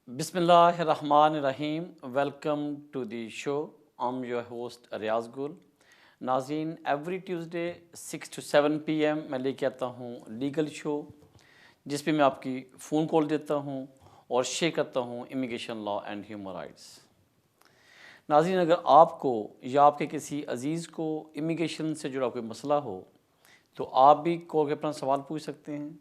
बिस्मिल्लाहिर्रहमानिर्रहीम। Welcome to the show. I am your host Riyaz Gul. नाज़रीन, every Tuesday 6 to 7 PM मैं लेके आता हूँ लीगल शो, जिस पे मैं आपकी फ़ोन कॉल देता हूँ और शेयर करता हूँ immigration law and human rights. नाज़रीन, अगर आपको या आपके किसी अज़ीज़ को इमिग्रेशन से जुड़ा कोई मसला हो तो आप भी कॉल के अपना सवाल पूछ सकते हैं।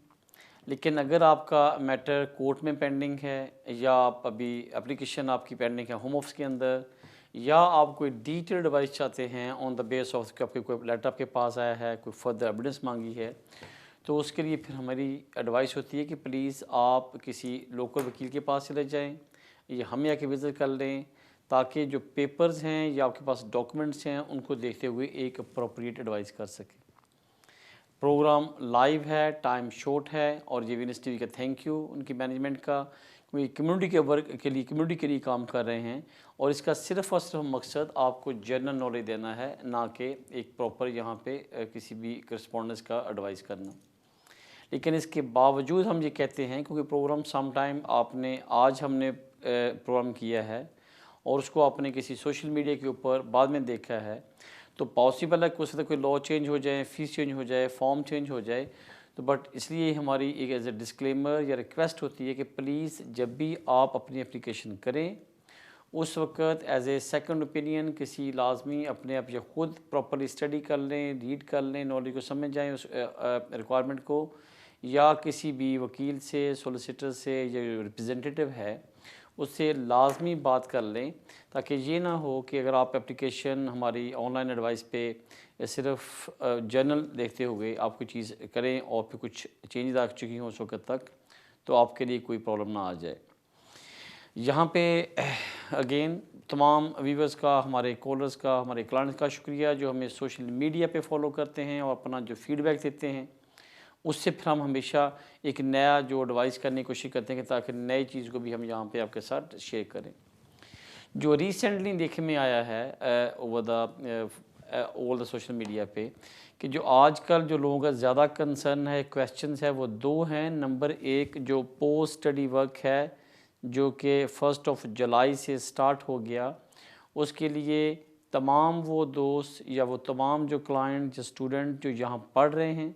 लेकिन अगर आपका मैटर कोर्ट में पेंडिंग है या आप अभी एप्लीकेशन आपकी पेंडिंग है होम ऑफिस के अंदर, या आप कोई डिटेल एडवाइस चाहते हैं ऑन द बेस ऑफ कि आपके कोई लेटर आपके पास आया है, कोई फर्दर एविडेंस मांगी है, तो उसके लिए फिर हमारी एडवाइस होती है कि प्लीज़ आप किसी लोकल वकील के पास चले जाएं या हम या के विज़िट कर लें, ताकि जो पेपर्स हैं या आपके पास डॉक्यूमेंट्स हैं उनको देखते हुए एक अप्रोप्रिएट एडवाइस कर सकें। प्रोग्राम लाइव है, टाइम शॉर्ट है और ये वीनस टीवी का थैंक यू उनकी मैनेजमेंट का, क्योंकि कम्युनिटी के वर्क के लिए, कम्युनिटी के लिए काम कर रहे हैं और इसका सिर्फ़ और सिर्फ मकसद आपको जनरल नॉलेज देना है, ना कि एक प्रॉपर यहाँ पे किसी भी करस्पॉन्डेंस का एडवाइस करना। लेकिन इसके बावजूद हम ये कहते हैं, क्योंकि प्रोग्राम सम टाइम आपने आज हमने प्रोग्राम किया है और उसको आपने किसी सोशल मीडिया के ऊपर बाद में देखा है, तो पॉसिबल है कि उससे कोई लॉ चेंज हो जाए, फ़ीस चेंज हो जाए, फॉर्म चेंज हो जाए। तो बट इसलिए हमारी एक एज ए डिस्क्लेमर या रिक्वेस्ट होती है कि प्लीज़ जब भी आप अपनी एप्लीकेशन करें, उस वक़्त एज ए सेकंड ओपिनियन किसी लाजमी अपने आप या ख़ुद प्रॉपरली स्टडी कर लें, रीड कर लें, नॉलेज को समझ जाएँ उस रिक्वायरमेंट को, या किसी भी वकील से, सोलिसिटर से या रिप्रेजेंटेटिव है उससे लाजमी बात कर लें, ताकि ये ना हो कि अगर आप एप्लीकेशन हमारी ऑनलाइन एडवाइस पे सिर्फ जर्नल देखते हुए आप कोई चीज़ करें और फिर कुछ चेंजेस आ चुकी हों उस वक्त तक, तो आपके लिए कोई प्रॉब्लम ना आ जाए। यहाँ पे अगेन तमाम व्यूवर्स का, हमारे कॉलर्स का, हमारे क्लाइंट्स का शुक्रिया जो हमें सोशल मीडिया पे फॉलो करते हैं और अपना जो फीडबैक देते हैं, उससे फिर हम हमेशा एक नया जो एडवाइस करने की कोशिश करते हैं कि ताकि नई चीज़ को भी हम यहाँ पे आपके साथ शेयर करें। जो रिसेंटली देखने में आया है over the all the social media पे, कि जो आजकल जो लोगों का ज़्यादा कंसर्न है, क्वेश्चंस है, वो दो हैं। नंबर एक, जो पोस्ट स्टडी वर्क है जो कि 1 जुलाई से स्टार्ट हो गया, उसके लिए तमाम वो दोस्त या वो तमाम जो क्लाइंट, जो स्टूडेंट जो यहाँ पढ़ रहे हैं,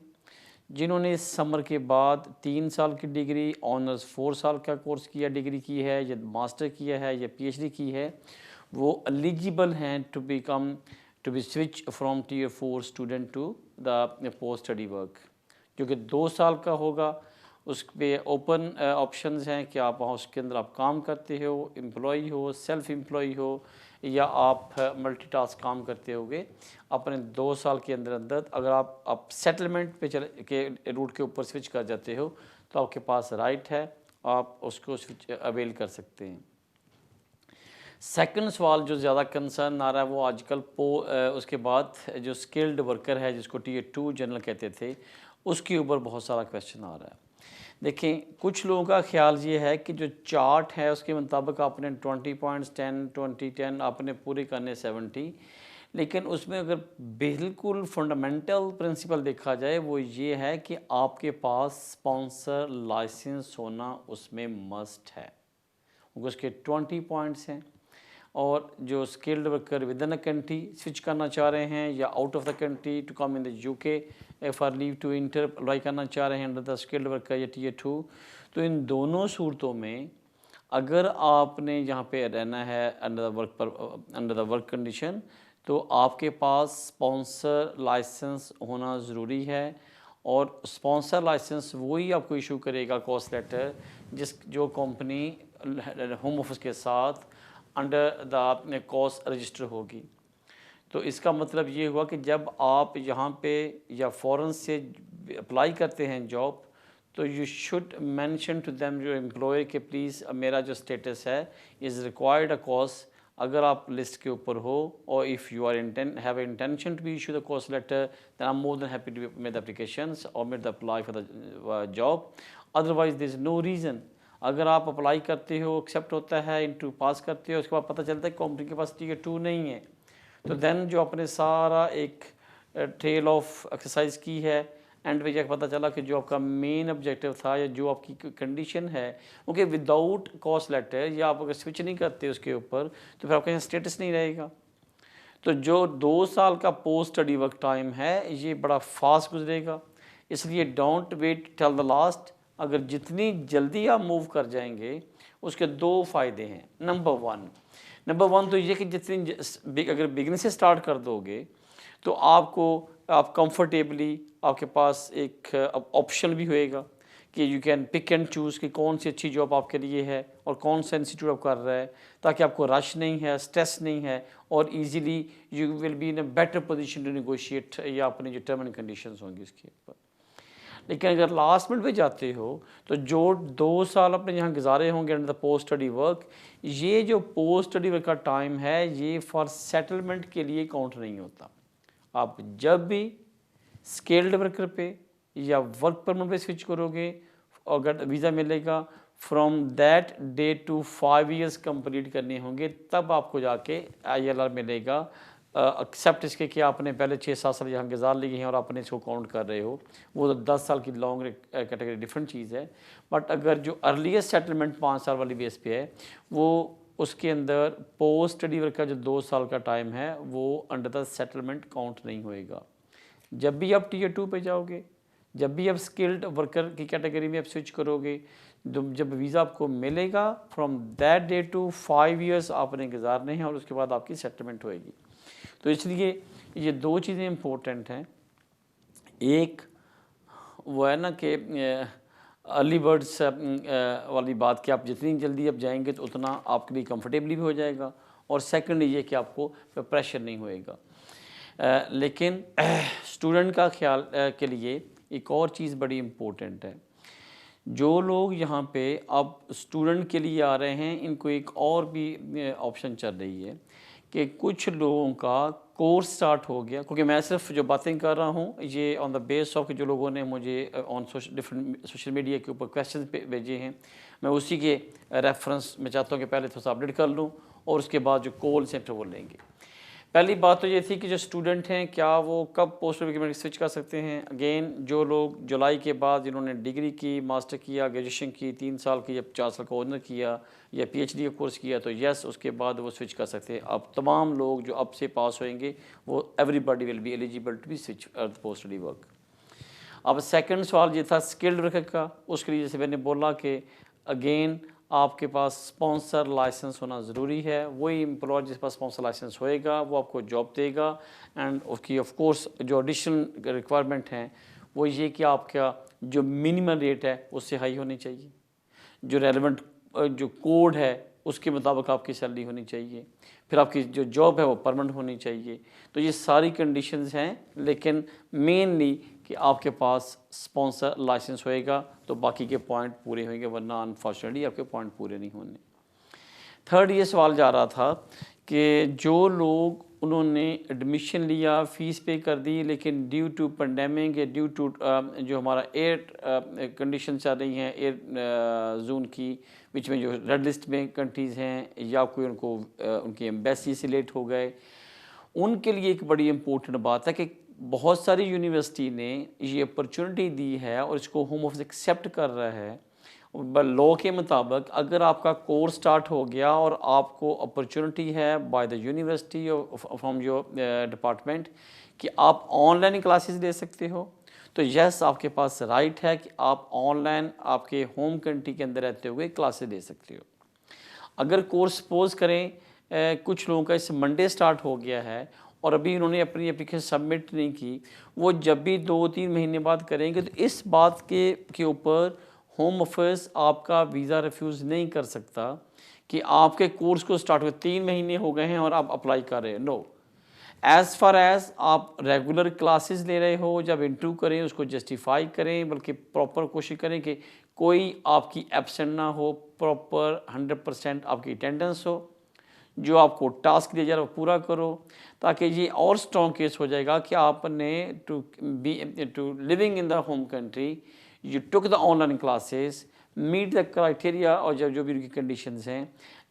जिन्होंने इस समर के बाद 3 साल की डिग्री, ऑनर्स 4 साल का कोर्स किया, डिग्री की है, या मास्टर किया है या पीएचडी की है, वो एलिजिबल हैं to be switch from tier 4 student to the post study work, जो कि 2 साल का होगा। उस पर ओपन ऑप्शंस हैं कि आप वहाँ उसके अंदर आप काम करते हो, एम्प्लॉई हो, सेल्फ एम्प्लॉई हो, या आप मल्टीटास्क काम करते होगे। अपने 2 साल के अंदर अंदर अगर आप सेटलमेंट पे चले के रूट के ऊपर स्विच कर जाते हो, तो आपके पास राइट है, आप उसको स्विच अवेल कर सकते हैं। सेकंड सवाल जो ज़्यादा कंसर्न आ रहा है वो आजकल उसके बाद जो स्किल्ड वर्कर है, जिसको टीयर 2 जनरल कहते थे, उसके ऊपर बहुत सारा क्वेश्चन आ रहा है। देखें, कुछ लोगों का ख्याल ये है कि जो चार्ट है उसके मुताबिक आपने 20 पॉइंट्स 10 20 10 आपने पूरे करने 70, लेकिन उसमें अगर बिल्कुल फंडामेंटल प्रिंसिपल देखा जाए वो ये है कि आपके पास स्पॉन्सर लाइसेंस होना उसमें मस्ट है, क्योंकि उसके 20 पॉइंट्स हैं। और जो skilled worker within a country switch करना चाह रहे हैं या out of the country to come in the UK for leave to enter apply करना चाह रहे हैं अंडर द स्किल्ड वर्कर या टीयर 2, तो इन दोनों सूरतों में अगर आपने यहाँ पे रहना है अंडर द वर्क कंडीशन, तो आपके पास स्पॉन्सर लाइसेंस होना ज़रूरी है। और स्पॉन्सर लाइसेंस वही आपको इशू करेगा कॉस्ट लेटर जो कंपनी होम ऑफिस के साथ अंडर द कॉस्ट रजिस्टर होगी। तो इसका मतलब ये हुआ कि जब आप यहाँ पे या फ़ॉरेन से अप्लाई करते हैं जॉब, तो you should mention to them your employer के प्लीज़ मेरा जो स्टेटस है इज़ रिक्वायर्ड अ कॉस्ट, अगर आप लिस्ट के ऊपर हो, और if you are have intention to be issue the cost letter, then I am more than happy to make the applications और make the apply for the job. Otherwise there is no reason. अगर आप apply करते हो, accept होता है, interview पास करते हो, उसके बाद पता चलता है कंपनी के पास टीयर 2 नहीं है, तो देन जो आपने सारा एक ट्रेल ऑफ एक्सरसाइज की है एंड पे जाकर पता चला कि जो आपका मेन ऑब्जेक्टिव था या जो आपकी कंडीशन है ओके विदाउट कॉस्ट लेटर या आप अगर स्विच नहीं करते उसके ऊपर तो फिर आपका यहाँ स्टेटस नहीं रहेगा। तो जो 2 साल का पोस्ट स्टडी वर्क टाइम है ये बड़ा फास्ट गुजरेगा, इसलिए don't wait till the last. अगर जितनी जल्दी आप मूव कर जाएंगे उसके 2 फ़ायदे हैं। नंबर वन तो ये कि जितनी अगर बिगनिंग से स्टार्ट कर दोगे तो आप कंफर्टेबली आपके पास एक ऑप्शन भी होएगा कि you can pick and choose कि कौन सी अच्छी जॉब आपके लिए है और कौन सा इंस्टीट्यूट आप कर रहा है, ताकि आपको रश नहीं है, स्ट्रेस नहीं है और easily you will be in a better position to negotiate या अपनी जो टर्म एंड कंडीशंस होंगी उसके ऊपर। लेकिन अगर लास्ट मिनट पे जाते हो तो जो 2 साल अपने यहाँ गुजारे होंगे under the post study work, ये जो पोस्ट स्टडी वर्क का टाइम है ये फॉर सेटलमेंट के लिए काउंट नहीं होता। आप जब भी स्किल्ड वर्कर पे या वर्क परमिट पे स्विच करोगे अगर वीज़ा मिलेगा from that day to 5 years complete करने होंगे तब आपको जाके ILR मिलेगा। एक्सेप्ट इसके कि आपने पहले 6-7 साल यहाँ गुजार लिए हैं और आपने इसको काउंट कर रहे हो, वो तो 10 साल की लॉन्ग कैटेगरी डिफरेंट चीज़ है। बट अगर जो अर्लीस्ट सेटलमेंट 5 साल वाली बेस पे है वो उसके अंदर पोस्ट स्टडी वर्क का जो 2 साल का टाइम है वो अंडर द सेटलमेंट काउंट नहीं होएगा। जब भी आप Tier 2 पे जाओगे, जब भी आप स्किल्ड वर्कर की कैटेगरी में आप स्विच करोगे, जब वीज़ा आपको मिलेगा from that day to 5 years आपने गुजारने हैं और उसके बाद आपकी सेटलमेंट होएगी। तो इसलिए ये 2 चीज़ें इम्पोर्टेंट हैं। एक वो है ना कि अर्ली बर्ड्स वाली बात कि आप जितनी जल्दी आप जाएंगे तो उतना आपके लिए कंफर्टेबली भी हो जाएगा, और सेकंड ये कि आपको प्रेशर नहीं होएगा। लेकिन स्टूडेंट का ख्याल के लिए एक और चीज़ बड़ी इम्पोर्टेंट है। जो लोग यहाँ पे अब स्टूडेंट के लिए आ रहे हैं इनको एक और भी ऑप्शन चल रही है कि कुछ लोगों का कोर्स स्टार्ट हो गया, क्योंकि मैं सिर्फ जो बातें कर रहा हूँ ये ऑन द बेस ऑफ जो लोगों ने मुझे ऑन डिफरेंट सोशल मीडिया के ऊपर क्वेश्चन भेजे हैं, मैं उसी के रेफरेंस में चाहता हूँ कि पहले थोड़ा सा अपडेट कर लूँ और उसके बाद जो कॉल सेंटर वो लेंगे। पहली बात तो ये थी कि जो स्टूडेंट हैं क्या वो कब पोस्ट ग्रेजुएट स्विच कर सकते हैं। अगेन जो लोग जुलाई के बाद जिन्होंने डिग्री की, मास्टर किया, ग्रेजुएशन की, 3 साल की या 4 साल का ऑनर किया या PhD का कोर्स किया तो यस उसके बाद वो स्विच कर सकते हैं। अब तमाम लोग जो अब से पास होंगे वो everybody will be eligible to be switch post study work. अब सेकंड सवाल ये था स्किल्ड वर्कर का, उसके लिए जैसे मैंने बोला कि अगेन आपके पास स्पॉन्सर लाइसेंस होना ज़रूरी है। वही एम्प्लॉयर जिसके पास स्पॉन्सर लाइसेंस होएगा वो आपको जॉब देगा, एंड उसकी ऑफ कोर्स जो एडिशनल रिक्वायरमेंट हैं वो ये कि आपका जो मिनिमम रेट है उससे हाई होनी चाहिए, जो रेलेवेंट जो कोड है उसके मुताबिक आपकी सैलरी होनी चाहिए, फिर आपकी जो जॉब है वो परमानेंट होनी चाहिए। तो ये सारी कंडीशंस हैं, लेकिन मेनली कि आपके पास स्पॉन्सर लाइसेंस होएगा तो बाकी के पॉइंट पूरे होंगे, वरना अनफॉर्चुनेटली आपके पॉइंट पूरे नहीं होने। थर्ड ये सवाल जा रहा था कि जो लोग उन्होंने एडमिशन लिया, फ़ीस पे कर दी, लेकिन ड्यू टू पेंडेमिक या ड्यू टू जो हमारा एयर कंडीशन चल रही हैं एयर जोन की बीच में जो रेड लिस्ट में कंट्रीज़ हैं या कोई उनको उनकी एम्बेसी से लेट हो गए, उनके लिए एक बड़ी इम्पोर्टेंट बात है कि बहुत सारी यूनिवर्सिटी ने ये अपॉर्चुनिटी दी है और इसको होम ऑफिस एक्सेप्ट कर रहा है। लॉ के मुताबिक अगर आपका कोर्स स्टार्ट हो गया और आपको अपॉर्चुनिटी है by the university from your department कि आप ऑनलाइन क्लासेस ले सकते हो, तो यस आपके पास राइट है कि आप ऑनलाइन आपके होम कंट्री के अंदर रहते हुए क्लासेस ले सकते हो। अगर कोर्स सपोज करें कुछ लोगों का इस मंडे स्टार्ट हो गया है और अभी उन्होंने अपनी एप्लीकेशन सबमिट नहीं की, वो जब भी 2-3 महीने बाद करेंगे तो इस बात के ऊपर होम ऑफिस आपका वीज़ा रिफ्यूज़ नहीं कर सकता कि आपके कोर्स को स्टार्ट हुए 3 महीने हो गए हैं और आप अप्लाई कर रहे हैं। नो, एज़ फार एज़ आप रेगुलर क्लासेस ले रहे हो, जब इंटरव्यू करें उसको जस्टिफाई करें, बल्कि प्रॉपर कोशिश करें कि कोई आपकी एब्सेंट ना हो, प्रॉपर 100% आपकी अटेंडेंस हो, जो आपको टास्क दिया जा रहा है वो पूरा करो, ताकि ये और स्ट्रॉन्ग केस हो जाएगा कि आपने to living in the home country you took the online classes, meet the criteria और जो भी उनकी conditions हैं,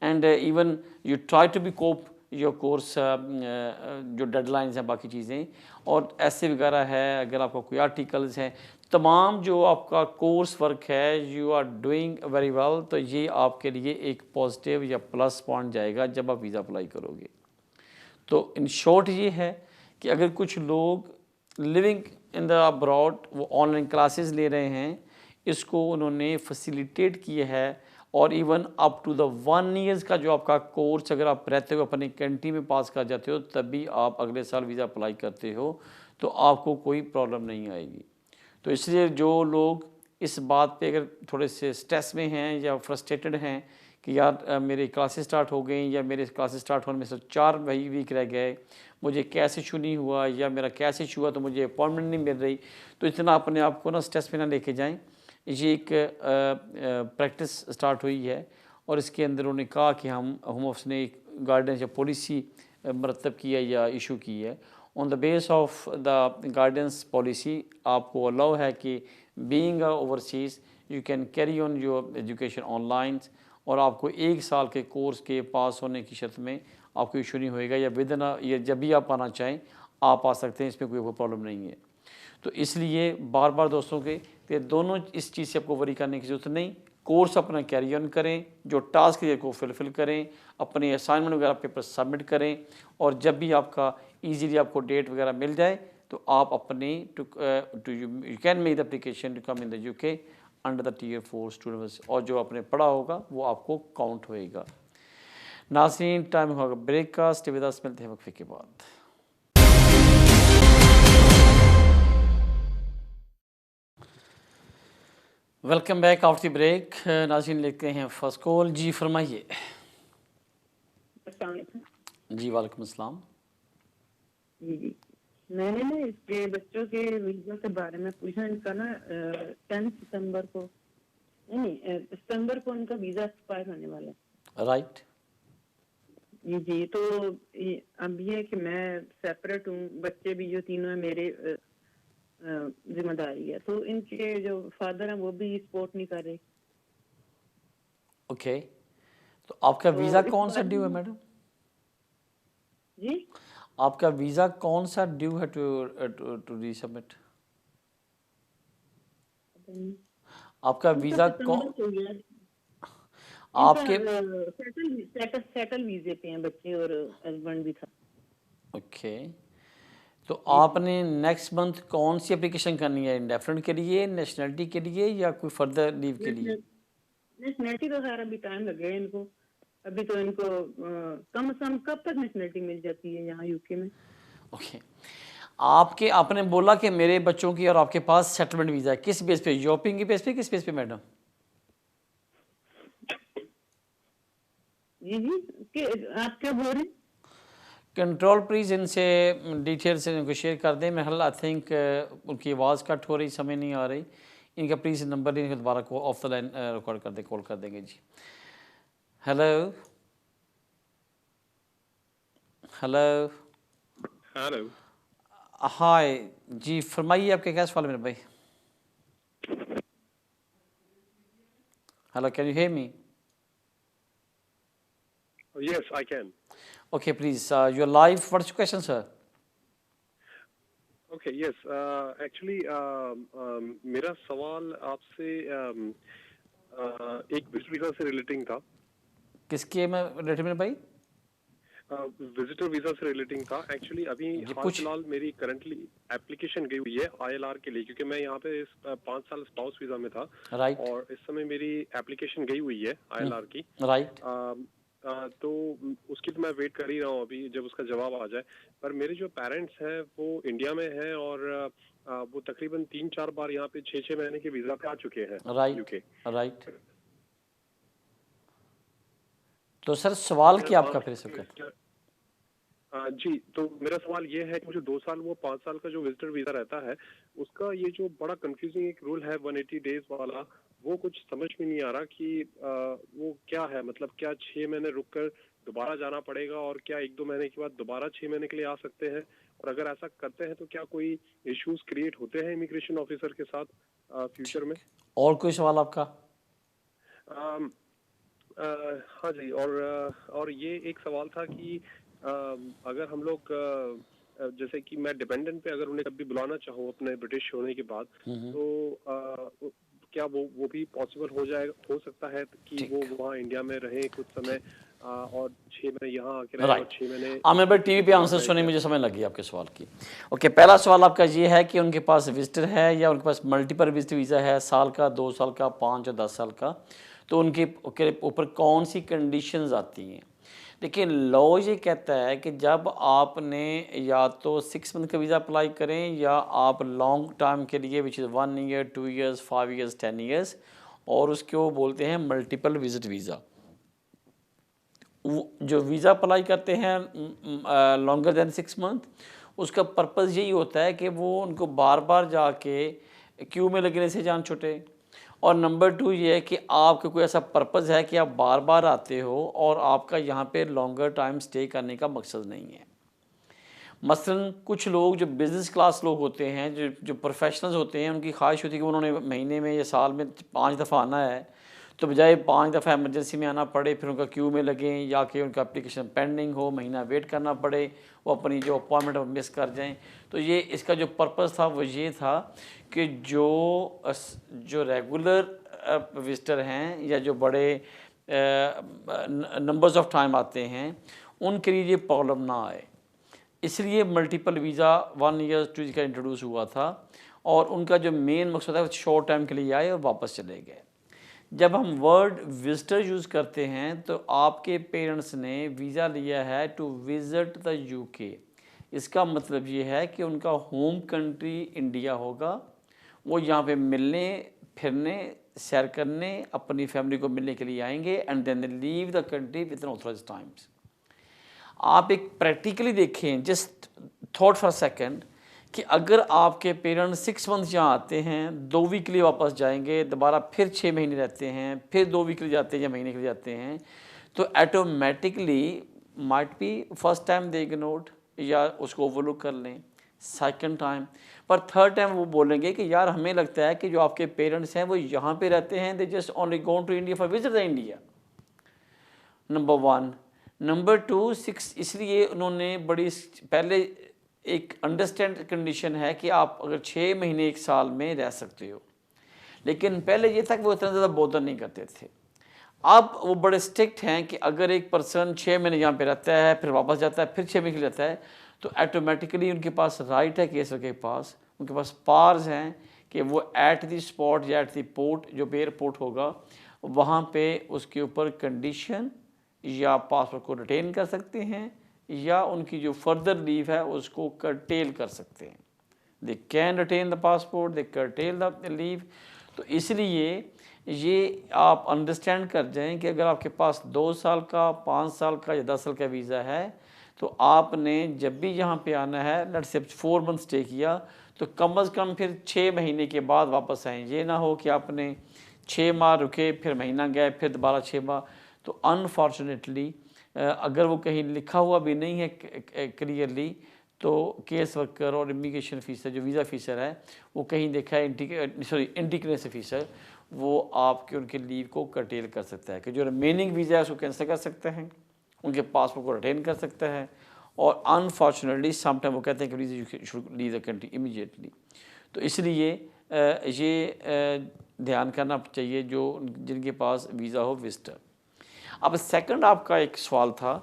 and even you try to be cope your course जो डेडलाइंस हैं बाकी चीज़ें, और ऐसे वगैरह है, अगर आपका कोई आर्टिकल्स हैं, तमाम जो आपका कोर्स वर्क है you are doing very well, तो ये आपके लिए एक पॉजिटिव या प्लस पॉइंट जाएगा जब आप वीज़ा अप्लाई करोगे। तो इन शॉर्ट ये है कि अगर कुछ लोग लिविंग इन द अब्रॉड वो ऑनलाइन क्लासेस ले रहे हैं, इसको उन्होंने फैसिलिटेट किया है, और even up to the 1 years का जो आपका कोर्स अगर आप रहते हो अपनी कंट्री में पास कर जाते हो, तभी आप अगले साल वीज़ा अप्लाई करते हो, तो आपको कोई प्रॉब्लम नहीं आएगी। तो इसलिए जो लोग इस बात पे अगर थोड़े से स्ट्रेस में हैं या फ्रस्ट्रेटेड हैं कि यार मेरी क्लासेस स्टार्ट हो गई, या मेरे क्लासेस स्टार्ट होने में से 4 वीक रह गए, मुझे कैश इशू नहीं हुआ, या मेरा कैश इशू हुआ तो मुझे अपॉइंटमेंट नहीं मिल रही, तो इतना अपने आप को ना स्ट्रेस में ना लेके जाएं। ये एक प्रैक्टिस स्टार्ट हुई है, और इसके अंदर उन्होंने कहा कि हम ऑफिस ने एक गाइडेंस या पॉलिसी मरतब की है या इशू की है। On the base of the guidance policy आपको अलाउ है कि being overseas you can carry on your education online, और आपको 1 साल के कोर्स के पास होने की शर्त में आपको इशू नहीं होएगा, या विद इन या जब भी आप आना चाहें आप आ सकते हैं, इसमें कोई प्रॉब्लम नहीं है। तो इसलिए बार बार दोस्तों के दोनों इस चीज़ से आपको वरी करने की ज़रूरत नहीं, कोर्स अपना कैरी ऑन करें, जो टास्क है को फुलफ़िल करें, अपने असाइनमेंट वगैरह पेपर सबमिट करें, और जब भी आपका ईजीली आपको डेट वगैरह मिल जाए तो आप अपने you can make the application to come in the UK under the Tier 4 students, और जो आपने पढ़ा होगा वो आपको काउंट होएगा। नाज़रीन, टाइम होगा ब्रेक का, स्टे विद अस, मिलते हैं वक्फे के बाद। Welcome back after break. नाज़रीन, लेते हैं फर्स्ट कॉल। जी फरमाइए। जी वालेकुम अस्सलाम। जी मैंने ना इसके बच्चों के वीजा के बारे में पूछा। इनका ना 10 सितंबर को नहीं सितंबर को उनका वीजा एक्सपायर होने वाला है। राइट। जी तो अब ये है कि मैं सेपरेट हूँ, बच्चे भी जो तीनों है मेरे जिम्मेदारी है, तो इनके जो फादर हैं वो भी सपोर्ट नहीं कर रहे। ओके, तो आपका तो वीज़ा इस कौन सा बारे ड्यू है में मैडम? जी आपका वीज़ा कौन सा ड्यू है टू रीसबमिट? आपका इनका वीज़ा सितंबर कौन को ही है। इनका आपके सेटल वीजे पे हैं बच्चे, और हस्बैंड भी था। ओके, तो जी जी आपने नेक्स्ट मंथ कौन सी एप्लीकेशन करनी है? इंडेफिनिट के लिए, नेशनलिटी के लिए, या कोई फर्दर लीव के लिए? नेशनलिटी तो खैर अभी टाइम लगेगा इनको। अभी तो इनको कम से कम कब तक नेशनलिटी मिल जाती है यहाँ यूके में? ओके, आपके आपने बोला कि मेरे बच्चों की और आपके पास सेटलमेंट वीज़ा है, किस बेस पे? यूरोपियन की बेस पे, किस बेस पे मैडम? जी जी आप क्या बोल रहे हैं? कंट्रोल प्लीज़ इनसे डिटेल से इनको शेयर कर दें। मैं आई थिंक उनकी आवाज़ कट हो रही, समझ नहीं आ रही। इनका प्लीज़ नंबर इनको दोबारा को ऑफ द लाइन रिकॉर्ड कर दें, कॉल कर देंगे जी। Hello hello hello. हाय जी, फरमाइए आपके क्या सवाल है मेरे भाई? Hello, can you hear me? Yes, I can. Okay please, you're live, what's your question sir? Okay, yes. Actually, मेरा सवाल आपसे एक विजिटर वीजा से रिलेटिंग था। किसके में रिलेटेड मेरे भाई? विजिटर वीजा से रिलेटिंग था। एक्चुअली अभी जी हाल पूछ। फिलहाल मेरी करंटली एप्लीकेशन गई हुई है ILR के लिए, क्योंकि मैं यहाँ पे 5 साल स्पाउस वीजा में था, राइट और इस समय मेरी एप्लीकेशन गई हुई है ILR की। राइट। तो उसकी तो मैं वेट कर ही रहा हूँ अभी, जब उसका जवाब आ जाए। पर मेरे जो पेरेंट्स हैं वो इंडिया में हैं, और वो तकरीबन 3-4 बार यहाँ पे 6-6 महीने के वीजा पे आ चुके हैं राइट यूके। राइट। तो सर सवाल क्या आपका फिर से? जी, तो मेरा सवाल ये है कि मुझे 2 साल वो 5 साल का जो विजिटर वीजा रहता है, उसका ये जो बड़ा कंफ्यूजिंग एक रूल है 180 डेज वाला, वो कुछ समझ में नहीं आ रहा कि वो क्या है। मतलब क्या 6 महीने रुक कर दोबारा जाना पड़ेगा, और क्या 1-2 महीने के बाद दोबारा 6 महीने के लिए आ सकते हैं? और अगर ऐसा करते हैं तो क्या कोई इश्यूज क्रिएट होते हैं इमिग्रेशन ऑफिसर के साथ फ्यूचर में? और कोई सवाल आपका? हाँ जी, और ये एक सवाल था कि अगर हम लोग जैसे कि मैं डिपेंडेंट पे अगर उन्हें कभी बुलाना चाहूँ अपने ब्रिटिश होने के बाद, तो क्या वो भी पॉसिबल हो सकता है कि वो ठीक। वहाँ इंडिया में रहें कुछ समय, और 6 महीने यहाँ आके रहें और राइट। 6 महीने आमिर भाई, टीवी ब्रिटिश पे के बाहर आंसर रहें सुनने क्या? मुझे समय लगी आपके सवाल की। ओके, पहला सवाल आपका ये है कि उनके पास विजिटर है या उनके पास मल्टीपल विजिट वीज़ा है, साल का, 2 साल का, 5 या 10 साल का, तो उनके ऊपर कौन सी कंडीशंस आती हैं। देखिए, लॉ ये कहता है कि जब आपने या तो 6 मंथ का वीज़ा अप्लाई करें या आप लॉन्ग टाइम के लिए, which is 1 year, 2 years, 5 years, 10 years, और उसके वो बोलते हैं मल्टीपल विजिट वीज़ा। जो वीज़ा अप्लाई करते हैं लॉन्गर देन 6 मंथ, उसका पर्पज़ यही होता है कि वो उनको बार बार जाके क्यू में लगने से जान छुटे। और नंबर 2 ये है कि आपका कोई ऐसा पर्पज़ है कि आप बार बार आते हो और आपका यहाँ पे लॉन्गर टाइम स्टे करने का मकसद नहीं है। मसलन कुछ लोग जो बिज़नेस क्लास लोग होते हैं, जो प्रोफेशनल्स होते हैं, उनकी ख्वाहिश होती है कि उन्होंने महीने में या साल में 5 दफ़ा आना है, तो बजाय 5 दफ़ा एमरजेंसी में आना पड़े, फिर उनका क्यू में लगें या कि उनका एप्लीकेशन पेंडिंग हो, महीना वेट करना पड़े, वो अपनी जो अपॉइंटमेंट मिस कर जाएं। तो ये इसका जो पर्पज़ था वो ये था कि जो रेगुलर विजिटर हैं या जो बड़े नंबर्स ऑफ टाइम आते हैं, उनके लिए ये प्रॉब्लम ना आए। इसलिए मल्टीपल वीज़ा 1 ईयर 2 का इंट्रोड्यूस हुआ था, और उनका जो मेन मकसद है वो शॉर्ट टाइम के लिए आए और वापस चले गए। जब हम वर्ड विजिटर यूज़ करते हैं तो आपके पेरेंट्स ने वीज़ा लिया है टू विज़िट द यूके। इसका मतलब ये है कि उनका होम कंट्री इंडिया होगा, वो यहाँ पे मिलने, फिरने, सैर करने, अपनी फैमिली को मिलने के लिए आएंगे, and then they leave the country within authorised times. आप एक प्रैक्टिकली देखें, जस्ट थॉट फॉर सेकंड, कि अगर आपके पेरेंट्स 6 मंथ यहाँ आते हैं, 2 वीक के लिए वापस जाएंगे, दोबारा फिर 6 महीने रहते हैं, फिर 2 वीक के लिए जाते हैं या महीने के लिए जाते हैं, तो automatically might be first time they ignored या उसको ओवरलुक कर लें, सेकंड टाइम, पर थर्ड टाइम वो बोलेंगे कि यार हमें लगता है कि जो आपके पेरेंट्स हैं वो यहाँ पे रहते हैं, they just only gone to India for visit the India. Number 1। Number 2, 6 इसलिए उन्होंने बड़ी पहले एक अंडरस्टैंड कंडीशन है कि आप अगर 6 महीने 1 साल में रह सकते हो, लेकिन पहले ये था कि वो इतना ज़्यादा बॉदर नहीं करते थे। अब वो बड़े स्ट्रिक्ट हैं कि अगर एक पर्सन 6 महीने यहाँ पे रहता है, फिर वापस जाता है, फिर 6 महीने के लिए रहता है, तो ऑटोमेटिकली उनके पास राइट है, केस के पास उनके पास पावर्स हैं कि वो एट द स्पॉट या एट द पोर्ट, जो भी एयरपोर्ट होगा, वहाँ पे उसके ऊपर कंडीशन या पासपोर्ट को रिटेन कर सकते हैं या उनकी जो फर्दर लीव है उसको कर्टेल कर सकते हैं। They can retain the passport, they curtail the leave. तो इसलिए ये आप अंडरस्टैंड कर जाएं कि अगर आपके पास 2 साल का, 5 साल का या 10 साल का वीज़ा है, तो आपने जब भी यहाँ पे आना है, लेट्स से 4 मंथ स्टे किया, तो कम से कम फिर 6 महीने के बाद वापस आएँ। ये ना हो कि आपने 6 माह रुके, फिर महीना गए, फिर दोबारा 6 माह। तो अनफॉर्चुनेटली अगर वो कहीं लिखा हुआ भी नहीं है क्लियरली, तो केस वर्कर और इमिग्रेशन ऑफिसर, जो वीज़ा ऑफिसर है, वो कहीं देखा है इंटीग्रेशन ऑफिसर, वो आपके उनके लीव को कर्टेल कर सकता है कि जो रिमेनिंग वीज़ा है उसको कैंसिल कर सकते हैं, उनके पासपोर्ट को रिटेन कर सकता है, और अनफॉर्चुनेटली समटाइम वो कहते हैं कि please you should leave the country immediately. तो इसलिए ये ध्यान करना चाहिए जो जिनके पास वीज़ा हो विजिटर। अब सेकंड आपका एक सवाल था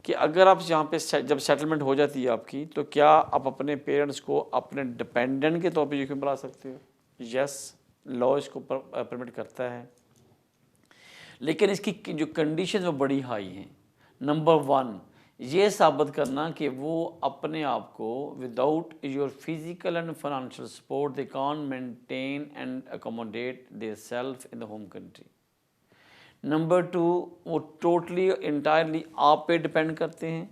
कि अगर आप यहाँ पे जब सेटलमेंट हो जाती है आपकी, तो क्या आप अपने पेरेंट्स को अपने डिपेंडेंट के तौर पे यूके में बुला सकते हो। यस, लॉ इसको परमिट करता है, लेकिन इसकी जो कंडीशन वो बड़ी हाई हैं। नंबर 1, ये साबित करना कि वो अपने आप को without your physical and financial support they can maintain and accommodate their self in the home country. Number 2, वो टोटली इंटायरली आप पे डिपेंड करते हैं,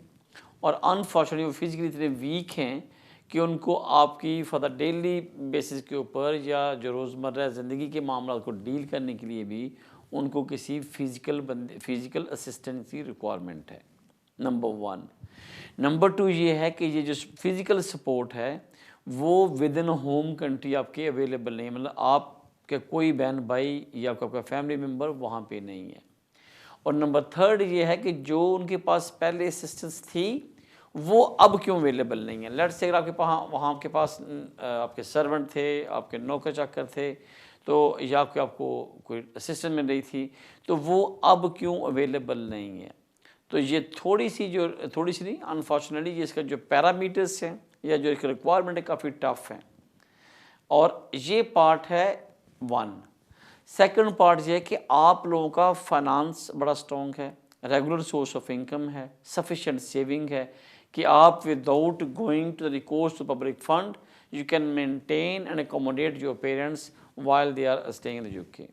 और अनफॉर्चुनेटली वो फिजिकली इतने वीक हैं कि उनको आपकी फॉर द डेली बेसिस के ऊपर या जो रोज़मर्रा ज़िंदगी के मामला को डील करने के लिए भी उनको किसी फिज़िकल असिस्टेंस की रिक्वायरमेंट है। नंबर 1। नंबर 2 ये है कि ये जो फिज़िकल सपोर्ट है वो विद इन होम कंट्री आपके अवेलेबल नहीं, मतलब आप कि कोई बहन भाई या आपका फैमिली मेम्बर वहाँ पे नहीं है। और नंबर 3 ये है कि जो उनके पास पहले असिस्टेंस थी वो अब क्यों अवेलेबल नहीं है। लेट्स से अगर आपके पास वहाँ आपके पास आपके सर्वेंट थे, आपके नौकर चाकर थे, तो या आपको कोई असिस्टेंट मिल रही थी, तो वो अब क्यों अवेलेबल नहीं है। तो ये थोड़ी सी नहीं, अनफॉर्चुनेटली ये इसका जो पैरामीटर्स हैं या जो इसका रिक्वायरमेंट है काफ़ी टफ है। और ये पार्ट है 1। सेकंड पार्ट ये है कि आप लोगों का फाइनेंस बड़ा स्ट्रॉन्ग है, रेगुलर सोर्स ऑफ इनकम है, सफिशेंट सेविंग है कि आप without going to the recourse to public fund you can maintain and accommodate your parents while they are staying in the UK.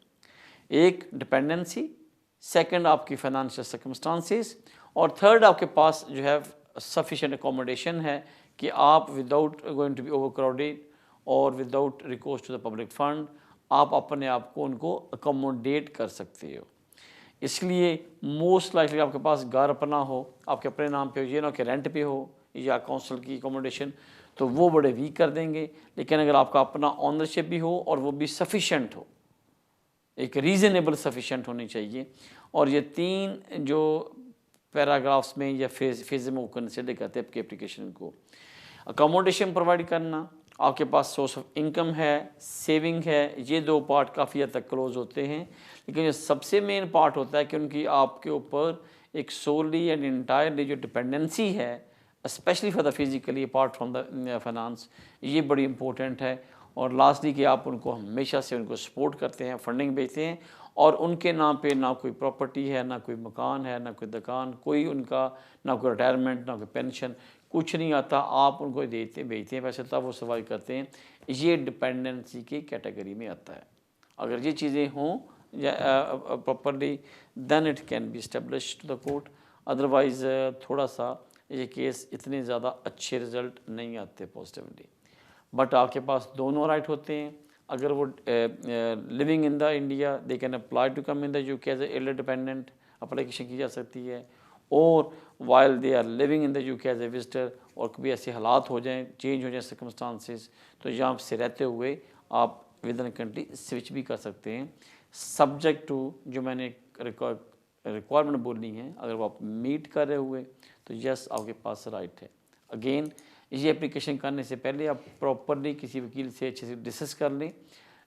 एक डिपेंडेंसी, सेकंड आपकी financial circumstances, और third आपके पास जो है सफिशेंट अकोमोडेशन है कि आप without going to be over crowded और without recourse to the public fund आप अपने आप को उनको अकोमोडेट कर सकते हो। इसलिए मोस्ट लाइकली आपके पास घर अपना हो, आपके अपने नाम पे हो, ये ना कि रेंट पे हो या काउंसिल की अकोमोडेशन, तो वो बड़े वीक कर देंगे। लेकिन अगर आपका अपना ऑनरशिप भी हो और वो भी सफिशेंट हो, एक रीज़नेबल सफिशेंट होनी चाहिए, और ये 3 जो पैराग्राफ्स में या फेज में वो कंसिडर करते हैं आपकी एप्लीकेशन को। अकोमोडेशन प्रोवाइड करना, आपके पास सोर्स ऑफ इनकम है, सेविंग है, ये 2 पार्ट काफ़ी हद तक क्लोज होते हैं। लेकिन जो सबसे मेन पार्ट होता है कि उनकी आपके ऊपर एक सोली एंड इंटायरली जो डिपेंडेंसी है, specially for the physically apart from the finance, ये बड़ी इंपॉर्टेंट है। और लास्टली कि आप उनको हमेशा से उनको सपोर्ट करते हैं, फंडिंग भेजते हैं, और उनके नाम पे ना कोई प्रॉपर्टी है, ना कोई मकान है, ना कोई दुकान, कोई उनका ना कोई रिटायरमेंट, ना कोई पेंशन, कुछ नहीं आता। आप उनको भेजते हैं पैसे, तब वो सर्वाइव करते हैं। ये डिपेंडेंसी की कैटेगरी में आता है। अगर ये चीज़ें हों या properly, then it can be establish to the court. Otherwise थोड़ा सा ये केस इतने ज़्यादा अच्छे रिजल्ट नहीं आते पॉजिटिवली। बट आपके पास दोनों राइट होते हैं। अगर वो living in the India, they can apply to come in the UK as a elder dependent, application की जा सकती है। और while they are living in the UK as a visitor, और कभी ऐसे हालात हो जाएं, चेंज हो जाएं सर्कमस्टांसिस, तो यहाँ से रहते हुए आप विद इन कंट्री स्विच भी कर सकते हैं, सब्जेक्ट टू जो मैंने रिक्वायरमेंट बोलनी है। अगर वो आप मीट कर रहे हुए तो यस आपके पास राइट है। अगेन ये एप्लीकेशन करने से पहले आप प्रॉपरली किसी वकील से अच्छे से डिस्कस कर लें।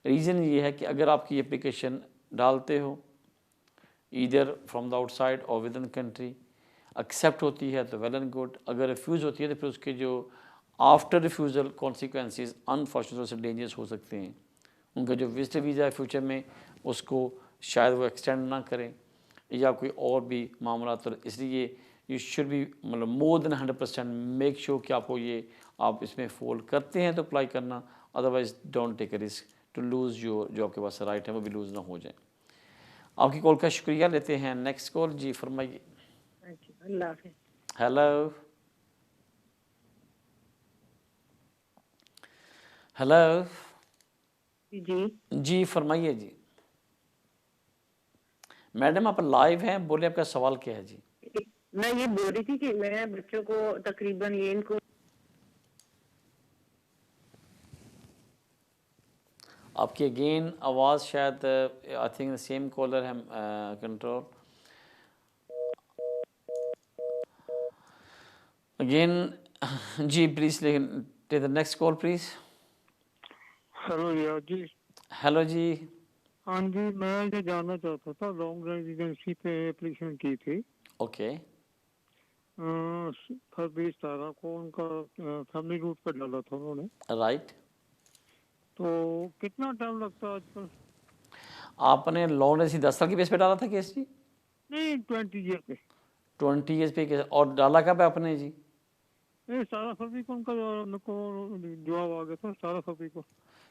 रीज़न ये है कि अगर आपकी एप्लीकेशन डालते हो ईदर फ्रॉम द आउटसाइड और विद इन कंट्री, एक्सेप्ट होती है तो वेल एंड गुड, अगर रिफ्यूज़ होती है तो फिर उसके जो आफ्टर रिफ्यूज़ल कॉन्सिक्वेंसेस अनफॉर्चुनेटली से डेंजरस हो सकते हैं। उनका जो विजिटर वीज़ा है फ्यूचर में उसको शायद वो एक्सटेंड ना करें या कोई और भी मामला। तो इसलिए यू शुड बी मतलब मोर देन 100% मेक श्योर कि आपको ये आप इसमें फॉल करते हैं तो अप्लाई करना, otherwise don't take a risk to lose your जो आपके पास राइट है वो भी लूज़ ना हो जाए। आपकी कॉल का शुक्रिया, लेते हैं नेक्स्ट कॉल। जी फरमाइए। अल्लाह हाफ़िज़। हेलो हेलो जी फरमाइए। जी मैडम आप लाइव हैं, बोले आपका सवाल क्या है। जी मैं ये बोल रही थी कि मैं बच्चों को तकरीबन ये इनको आपकी अगेन आवाज़ शायद आई थिंक सेम कॉलर है कंट्रोल अगेन। जी please take the next call please. Hello Riyaz ji. Hello जी। हाँ जी, मैं ये जानना चाहता था, लॉन्ग रेजिडेंसी पे एप्लीकेशन की थी। ओके फरवरी 17 को उनका फैमिली रूट पर डाला था उन्होंने, राइट। तो कितना टाइम लगता है आजकल? आपने लॉन्ग रेसी 10 साल की बेस पे डाला था केस जी? नहीं, 20 ईयर पे। 20 ईयर्स पे केस, और डाला कब है आपने जी? 17 फरवरी को उनका मेरे को जवाब आ गया था, 17 फरवरी को।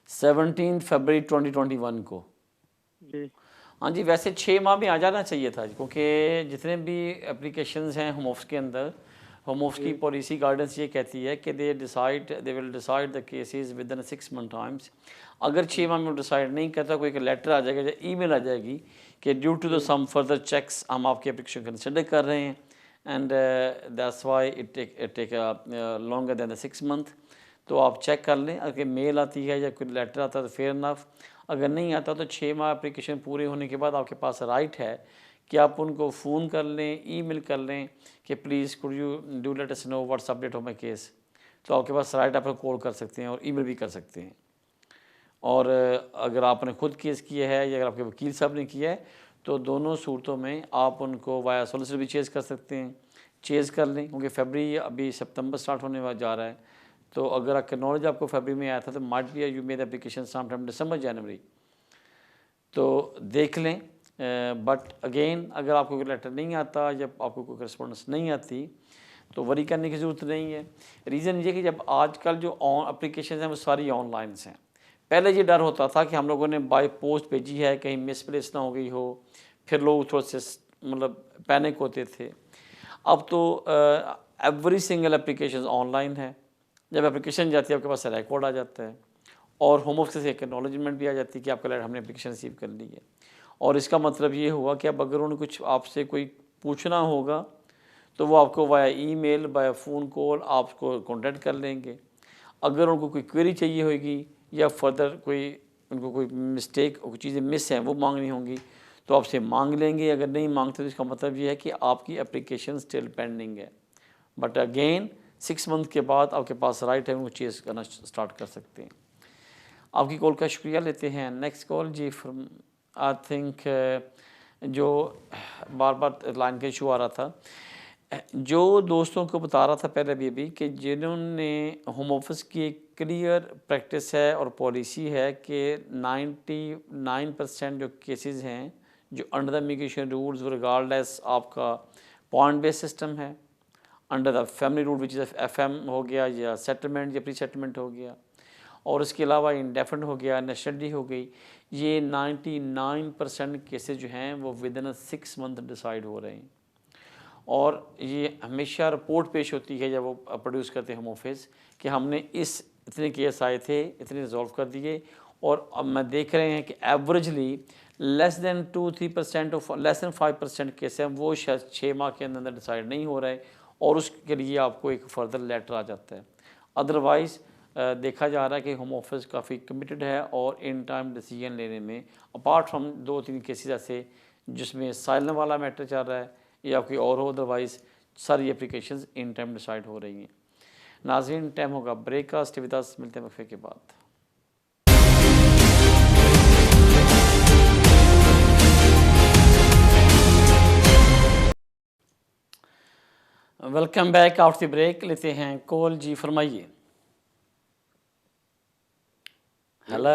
17 फरवरी 2021 को। जी हाँ जी, वैसे 6 माह में आ जाना चाहिए था, क्योंकि जितने भी एप्लीकेशंस हैं होम ऑफिस के अंदर, होम ऑफिस की पॉलिसी गाइडेंस ये कहती है कि they will decide the cases with in 6 month times. अगर 6 माह में डिसाइड नहीं करता, कोई एक लेटर आ जाएगा या ईमेल आ जाएगी कि due to the some further checks हम आपकी एप्लीकेशन कंसिडर कर रहे हैं, and that's why it take longer than the 6 month. तो आप चेक कर लें, अगर मेल आती है या कोई लेटर आता है तो फेयर इनफ, अगर नहीं आता तो 6 माह एप्लीकेशन पूरे होने के बाद आपके पास राइट है कि आप उनको फ़ोन कर लें, ईमेल कर लें कि please could you do let us know what's update of my case. तो आपके पास राइट आप कॉल कर सकते हैं और ईमेल भी कर सकते हैं। और अगर आपने खुद केस किया है या अगर आपके वकील साहब ने किया है तो दोनों सूरतों में आप उनको वाया सोलिसिटर भी चेज़ कर सकते हैं, चेज़ कर लें, क्योंकि फरवरी अभी सितंबर स्टार्ट होने वाला जा रहा है। तो अगर आपका नॉलेज आपको फरवरी में आया था तो might be you made application some time December January, तो देख लें। बट अगेन अगर आपको कोई लेटर नहीं आता या आपको कोई करस्पॉन्डेंस नहीं आती तो वरी करने की ज़रूरत नहीं है। रीज़न ये कि जब आजकल जो एप्लीकेशन हैं वो सारी ऑनलाइन हैं। पहले ये डर होता था कि हम लोगों ने बाय पोस्ट भेजी है, कहीं मिसप्लेस ना हो गई हो, फिर लोग थोड़े से मतलब पैनिक होते थे। अब तो एवरी सिंगल एप्लीकेशन ऑनलाइन है। जब एप्लीकेशन जाती है आपके पास रिकॉर्ड आ जाता है और होम ऑफिस से एक एक्नॉलेजमेंट भी आ जाती है कि आपका लेटर हमने एप्लीकेशन रिसीव कर ली है। और इसका मतलब ये हुआ कि अब अगर उन्हें कुछ आपसे कोई पूछना होगा तो वो आपको via email, via phone call आपको कांटेक्ट कर लेंगे। अगर उनको कोई क्वेरी चाहिए होगी या फर्दर कोई उनको कोई मिस्टेक कोई चीज़ें मिस हैं वो मांगनी होंगी तो आपसे मांग लेंगे। अगर नहीं मांगते तो इसका मतलब ये है कि आपकी एप्लीकेशन स्टिल पेंडिंग है। बट अगेन 6 मंथ के बाद आपके पास राइट है, वो चेज़ करना स्टार्ट कर सकते हैं। आपकी कॉल का शुक्रिया लेते हैं। नेक्स्ट कॉल जी फ्रॉम आई थिंक जो बार बार लाइन का इशू आ रहा था, जो दोस्तों को बता रहा था पहले भी कि जिन्होंने होम ऑफिस की एक क्लियर प्रैक्टिस है और पॉलिसी है कि 99% जो केसेस हैं जो under the immigration rules regardless आपका पॉइंट बेस्ड सिस्टम है, under the family rule which is FM हो गया या सेटलमेंट या प्री सेटलमेंट हो गया, और इसके अलावा इंडेफिनिट हो गया, नेशनलिटी हो गई, ये 99% केसेस जो हैं वो विद इन 6 मंथ डिसाइड हो रहे हैं। और ये हमेशा रिपोर्ट पेश होती है जब वो प्रोड्यूस करते हैं होम ऑफिस कि हमने इतने केस आए थे, इतने रिजॉल्व कर दिए। और अब मैं देख रहे हैं कि averagely less than 2-3% of less than 5% case हैं वो शायद 6 माह के अंदर डिसाइड नहीं हो रहे और उसके लिए आपको एक फर्दर लेटर आ जाता है। अदरवाइज़ देखा जा रहा है कि होम ऑफिस काफ़ी कमिटेड है और इन टाइम डिसीजन लेने में, अपार्ट फ्रॉम 2-3 केसेस ऐसे जिसमें साइलन वाला मैटर चल रहा है या कोई और हो, अदरवाइज़ सारी एप्लीकेशंस इन टाइम डिसाइड हो रही हैं। नाज़रीन, टाइम होगा ब्रेक का, स्टे विद अस, मिलते हैं वक्फे के बाद। Welcome back after the break. लेते हैं कॉल जी, फरमाइए। हेलो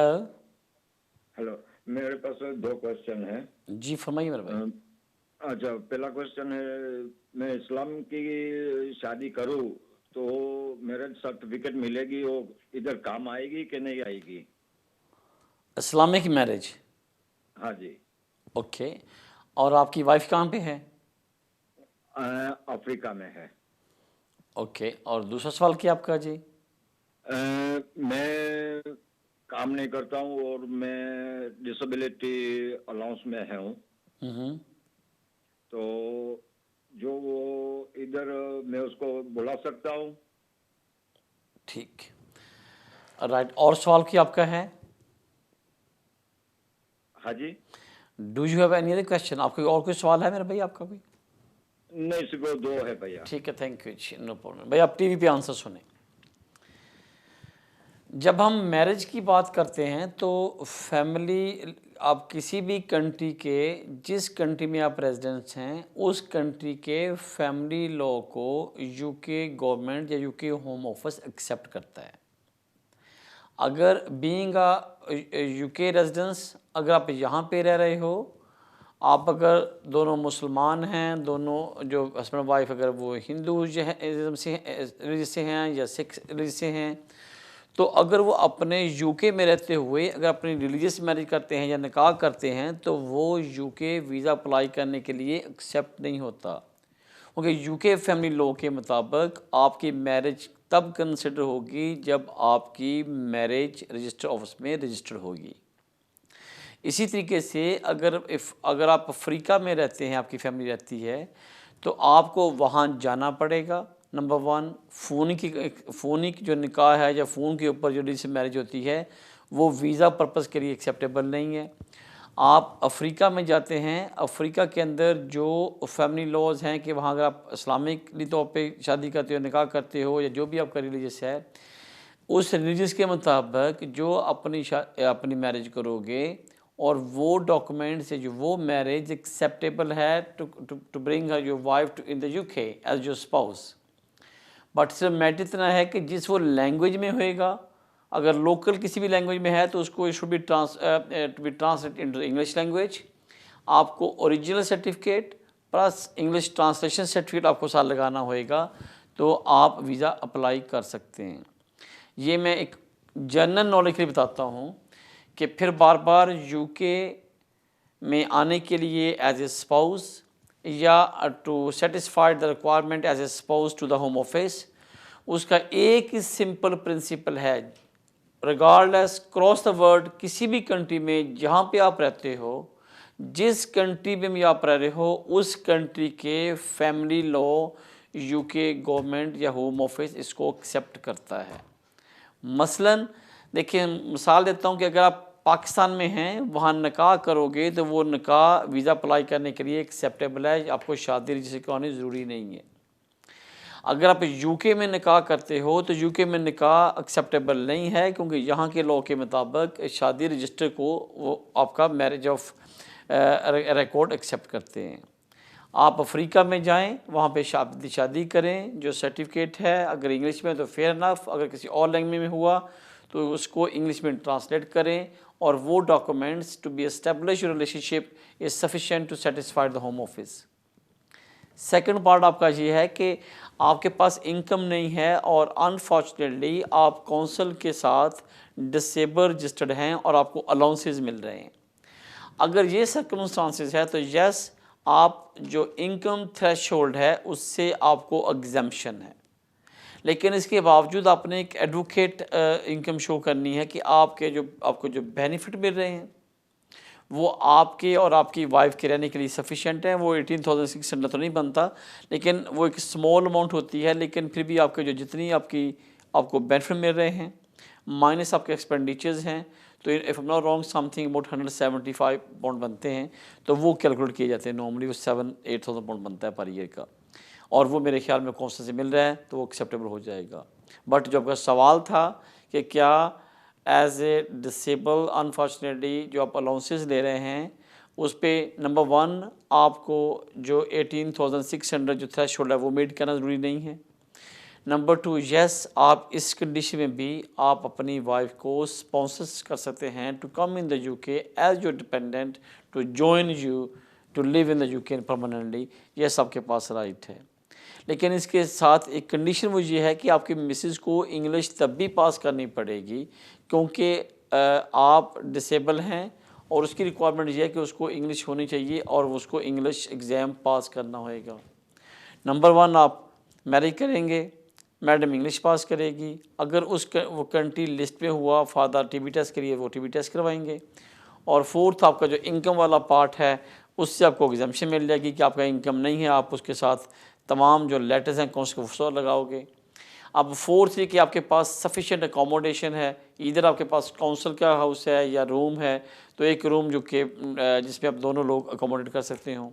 हेलो, मेरे पास 2 क्वेश्चन है जी, फरमाइए मेरे भाई। अच्छा, पहला क्वेश्चन है, मैं इस्लाम की शादी करूं तो मैरिज सर्टिफिकेट मिलेगी, वो इधर काम आएगी कि नहीं आएगी? Islamic marriage? हाँ जी। ओके, और आपकी वाइफ कहाँ पे है? अफ्रीका में है। ओके, और दूसरा सवाल क्या आपका जी? मैं काम नहीं करता हूँ और मैं डिसेबिलिटी अलाउंस में हूँ, तो जो वो इधर मैं उसको बुला सकता हूँ? ठीक, राइट। और सवाल क्या आपका है? हाँ जी। Do you have any other question? आपका और कोई सवाल है मेरे भाई आपका कोई? नहीं, सिर्फ 2 है भैया। ठीक है, थैंक यू जी, नो प्रॉब्लम। भाई आप टीवी पे आंसर सुने। जब हम मैरिज की बात करते हैं तो फैमिली, आप किसी भी कंट्री के, जिस कंट्री में आप रेजिडेंट्स हैं उस कंट्री के फैमिली लॉ को यूके गवर्नमेंट या यूके होम ऑफिस एक्सेप्ट करता है। अगर बीइंग यूके रेजिडेंस, अगर आप यहाँ पे रह रहे हो, आप अगर दोनों मुसलमान हैं, दोनों जो हस्बैंड वाइफ अगर वो हिंदू से हैं या सिख रिलीजन से हैं, तो अगर वो अपने यूके में रहते हुए अगर अपनी रिलीजियस मैरिज करते हैं या निकाह करते हैं तो वो यूके वीज़ा अप्लाई करने के लिए एक्सेप्ट नहीं होता, क्योंकि यूके फैमिली लॉ के मुताबिक आपकी मैरिज तब कंसिडर होगी जब आपकी मैरिज रजिस्टर ऑफिस में रजिस्टर्ड होगी। इसी तरीके से अगर आप अफ्रीका में रहते हैं, आपकी फैमिली रहती है, तो आपको वहाँ जाना पड़ेगा। नंबर 1, फ़ोनी की जो निकाह है या फ़ोन के ऊपर जो रजिस्टर मैरिज होती है वो वीज़ा पर्पस के लिए एक्सेप्टेबल नहीं है। आप अफ्रीका में जाते हैं, अफ्रीका के अंदर जो फैमिली लॉज हैं कि वहाँ अगर आप इस्लामिकली तौर पे शादी करते हो, निकाह करते हो या जो भी आपका रिलीजियस है, उस रिलीजियस के मुताबिक जो अपनी मैरिज करोगे और वो डॉक्यूमेंट से जो वो मैरिज एक्सेप्टेबल है to bring her your wife to in the UK as your spouse. But सिर्फ मैटर इतना है कि जिस वो लैंग्वेज में होएगा, अगर लोकल किसी भी लैंग्वेज में है तो उसको it should be translate into English language. आपको original certificate plus English translation certificate आपको साथ लगाना होएगा, तो आप वीज़ा अप्लाई कर सकते हैं। ये मैं एक जनरल नॉलेज के लिए बताता हूँ कि फिर बार बार यूके में आने के लिए एज ए स्पाउस या to satisfy the requirement as a spouse to the home office, उसका एक ही सिंपल प्रिंसिपल है, रिगार्डलेस क्रॉस द वर्ल्ड किसी भी कंट्री में जहाँ पे आप रहते हो, जिस कंट्री में भी आप रह रहे हो, उस कंट्री के फैमिली लॉ यूके गवर्नमेंट या होम ऑफिस इसको एक्सेप्ट करता है। मसलन देखिए, मिसाल देता हूँ कि अगर आप पाकिस्तान में हैं, वहाँ निकाह करोगे तो वो निकाह वीज़ा अप्लाई करने के लिए एक्सेप्टेबल है, आपको शादी रजिस्टर करवानी ज़रूरी नहीं है। अगर आप यूके में निकाह करते हो तो यूके में निकाह एक्सेप्टेबल नहीं है, क्योंकि यहाँ के लॉ के मुताबिक शादी रजिस्टर को वो आपका मैरिज ऑफ रिकॉर्ड एक्सेप्ट करते हैं। आप अफ्रीका में जाएं, वहाँ पे शादी करें, जो सर्टिफिकेट है अगर इंग्लिश में तो फेयर इनफ, अगर किसी और लैंग्वेज में हुआ तो उसको इंग्लिश में ट्रांसलेट करें, और वो documents to be establish relationship is sufficient to satisfy the home office. Second part आपका ये है कि आपके पास इनकम नहीं है और अनफॉर्चुनेटली आप काउंसिल के साथ डिसेबल रजिस्टर्ड हैं और आपको अलाउंसेस मिल रहे हैं। अगर ये सर्कमस्टांसेस है तो यस, आप जो इनकम थ्रेशोल्ड है उससे आपको एग्जम्पशन है, लेकिन इसके बावजूद आपने एक एडवोकेट इनकम शो करनी है कि आपको जो बेनिफिट मिल रहे हैं वो आपके और आपकी वाइफ के रहने के लिए सफिशिएंट है। वो 18,600 तो नहीं बनता, लेकिन वो एक स्मॉल अमाउंट होती है, लेकिन फिर भी आपके जो जितनी आपको बेनिफिट मिल रहे हैं माइनस आपके एक्सपेंडिचर्स हैं, तो if am not wrong something about 175 pound बनते हैं, तो वो कैलकुलेट किए जाते हैं। नॉर्मली वो 7-8,000 पाउंड बनता है पर ईयर का, और वो मेरे ख्याल में कौन से मिल रहा है तो वो एक्सेप्टेबल हो जाएगा। बट जो आपका सवाल था कि क्या एज ए डिसेबल अनफॉर्चुनेटली जो आप अलाउंसेस ले रहे हैं उस पर नंबर 1 आपको जो 18,600 जो थ्रेशोल्ड है वो मीट करना ज़रूरी नहीं है। नंबर 2, यस, आप इस कंडीशन में भी आप अपनी वाइफ को स्पॉन्सर कर सकते हैं to come in the UK as your dependent to join you to live in the UK permanently. Yes, आपके पास राइट है, लेकिन इसके साथ एक कंडीशन वो ये है कि आपकी मिसेस को इंग्लिश तब भी पास करनी पड़ेगी, क्योंकि आप डिसेबल हैं और उसकी रिक्वायरमेंट ये है कि उसको इंग्लिश होनी चाहिए और उसको इंग्लिश एग्ज़ाम पास करना होएगा। नंबर 1 आप मैरिज करेंगे, मैडम इंग्लिश पास करेगी, अगर वो कंट्री लिस्ट में हुआ फादर टीबी टेस्ट के लिए वो टीबी टेस्ट करवाएंगे, और 4th आपका जो इनकम वाला पार्ट है उससे आपको एग्जाम्पशन मिल जाएगी कि आपका इनकम नहीं है, आप उसके साथ तमाम जो लेटर्स हैं कौन से वो लगाओगे। अब 4th ये कि आपके पास सफिशिएंट अकोमोडेशन है, इधर आपके पास काउंसिल का हाउस है या रूम है, तो एक रूम जो कि जिसमें आप दोनों लोग अकोमोडेट कर सकते हो,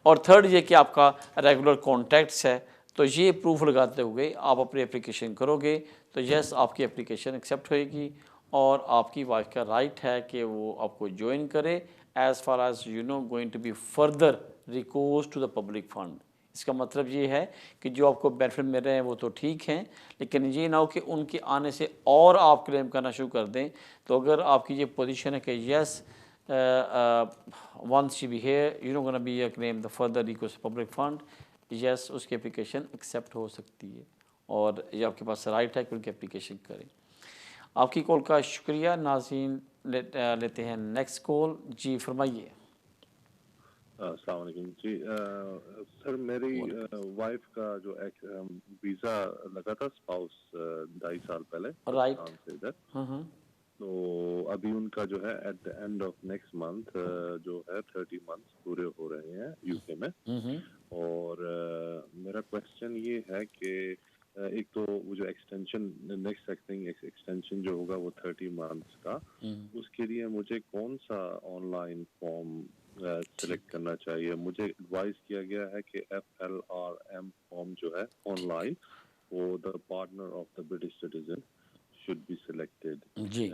और 3rd ये कि आपका रेगुलर कॉन्टैक्ट्स है। तो ये प्रूफ लगाते हुए आप अपनी एप्लीकेशन करोगे तो यस, आपकी एप्लीकेशन एक्सेप्ट होएगी और आपकी वाइफ का राइट है कि वो आपको ज्वाइन करे as far as you know going to be further recourse to the public fund. इसका मतलब ये है कि जो आपको बेनिफिट मिल रहे हैं वो तो ठीक हैं, लेकिन ये ना हो कि उनके आने से और आप क्लेम करना शुरू कर दें। तो अगर आपकी ये पोजीशन है कि yes once she be here you know gonna be a claim the further recourse public fund, yes उसकी एप्लीकेशन एक्सेप्ट हो सकती है और ये आपके पास राइट है कि उनकी एप्लीकेशन करें। आपकी कॉल का शुक्रिया। नाज़रीन लेते हैं नेक्स्ट कॉल। जी फरमाइए। अस्सलाम वालेकुम जी। सर मेरी वाइफ का जो वीज़ा लगा था स्पाउस 2.5 साल पहले राइट से इधर, तो अभी उनका जो है at the end of next month जो है 30 मंथ्स पूरे हो रहे हैं यूके में। और मेरा क्वेश्चन ये है कि एक तो वो जो एक्सटेंशन नेक्स्ट एक्सटेंशन जो होगा वो 30 मंथ्स का, उसके लिए मुझे कौन सा ऑनलाइन फॉर्म सिलेक्ट करना चाहिए? मुझे एडवाइस किया गया है कि FLRM फॉर्म जो है ऑनलाइन वो the partner of the British citizen should be selected. जी।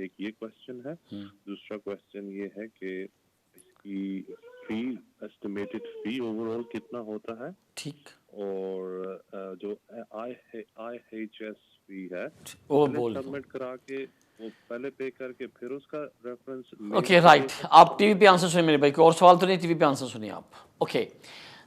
एक ये क्वेश्चन है। दूसरा क्वेश्चन ये है कि इसकी फी, एस्टिमेटेड फी ओवरऑल कितना होता है? ठीक, और जो IHS फी है वो पहले बोल दो। सबमिट करा के वो पहले पे करके फिर उसका रेफरेंस ओके राइट, आप टीवी पे आंसर सुनिए मेरे भाई, कोई और सवाल तो नहीं, टीवी पे आंसर सुनिए आप। ओके,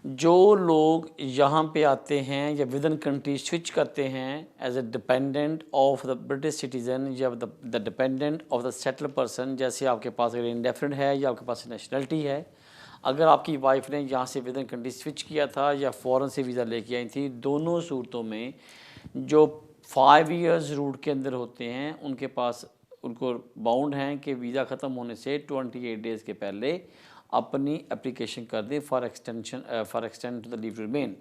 जो लोग यहाँ पे आते हैं या विद इन कंट्री स्विच करते हैं as a dependent of the British citizen या the dependent of the settle person, जैसे आपके पास अगर इंडेफिनिट है या आपके पास नेशनलिटी है, अगर आपकी वाइफ ने यहाँ से विद इन कंट्री स्विच किया था या फ़ॉरेन से वीज़ा लेके आई थी, दोनों सूरतों में जो 5 इयर्स रूट के अंदर होते हैं उनके पास, उनको बाउंड हैं कि वीज़ा ख़त्म होने से 28 डेज़ के पहले अपनी एप्लीकेशन कर दें for extend to the leave to remain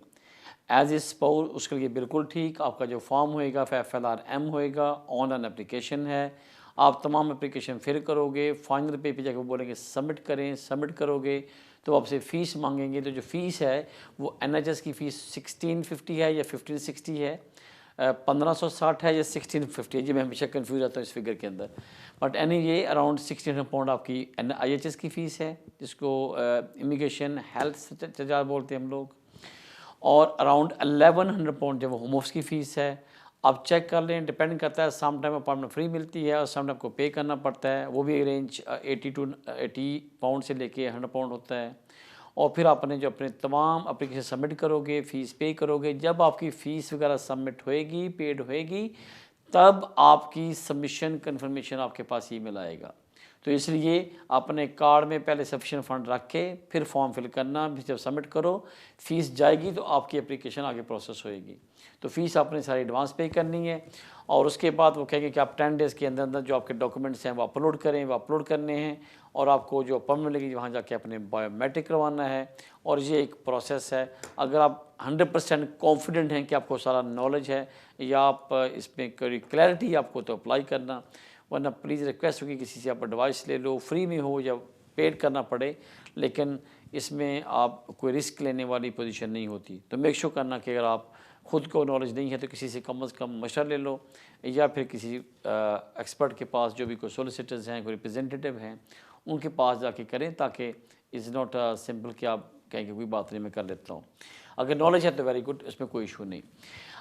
as a spouse. उसके लिए बिल्कुल ठीक, आपका जो फॉर्म होएगा FLRM होएगा, ऑनलाइन एप्लीकेशन है, आप तमाम एप्लीकेशन फिर करोगे, फाइनल पे जाकर बोलेंगे सबमिट करें, सबमिट करोगे तो आपसे फ़ीस मांगेंगे। तो जो फ़ीस है वो NHS की फ़ीस 1650 है या 1560 है, 1560 है या 1650 है, जी मैं हमेशा कंफ्यूज रहता हूँ इस फिगर के अंदर, बट ये अराउंड 1600 पाउंड आपकी IHS की फ़ीस है, जिसको इमिग्रेशन हेल्थ चार्ज बोलते हैं हम लोग, और अराउंड 1100 पाउंड जब होम ऑफिस की फ़ीस है। आप चेक कर लें, डिपेंड करता है, सम टाइम अपार्टमेंट फ्री मिलती है और सम टाइम आपको पे करना पड़ता है, वो भी रेंज 80 पाउंड से लेके 100 पाउंड होता है। और फिर आपने जो अपने तमाम एप्लीकेशन सबमिट करोगे, फ़ीस पे करोगे, जब आपकी फ़ीस वगैरह सबमिट होएगी, पेड होएगी, तब आपकी सबमिशन कन्फर्मेशन आपके पास ईमेल आएगा। तो इसलिए अपने कार्ड में पहले सफिशिएंट फ़ंड रख के फिर फॉर्म फिल करना, फिर जब सबमिट करो फ़ीस जाएगी तो आपकी एप्लीकेशन आगे प्रोसेस होएगी। तो फ़ीस आपने सारी एडवांस पे करनी है और उसके बाद वो कहेंगे कि आप 10 डेज़ के अंदर अंदर जो आपके डॉक्यूमेंट्स हैं वो अपलोड करें, वो अपलोड करने हैं और आपको जो अपॉइंटमेंट मिलेगी वहाँ जाके अपने बायोमेट्रिक करवाना है और ये एक प्रोसेस है। अगर आप 100% कॉन्फिडेंट हैं कि आपको सारा नॉलेज है या आप इसमें कोई क्लैरिटी आपको, तो अप्लाई करना, वरना प्लीज़ रिक्वेस्ट होगी किसी से आप एडवाइस ले लो, फ्री में हो या पेड करना पड़े, लेकिन इसमें आप कोई रिस्क लेने वाली पोजीशन नहीं होती। तो मेक श्योर करना कि अगर आप खुद को नॉलेज नहीं है तो किसी से कम से कम मशवरा ले लो या फिर किसी एक्सपर्ट के पास, जो भी कोई सोलिसिटर्स हैं, कोई रिप्रेजेंटेटिव हैं, उनके पास जाके करें, ताकि इज़ नॉट सिंपल कि आप कहें कि कोई बात नहीं मैं कर लेता हूँ। अगर नॉलेज है तो वेरी गुड, इसमें कोई इशू नहीं।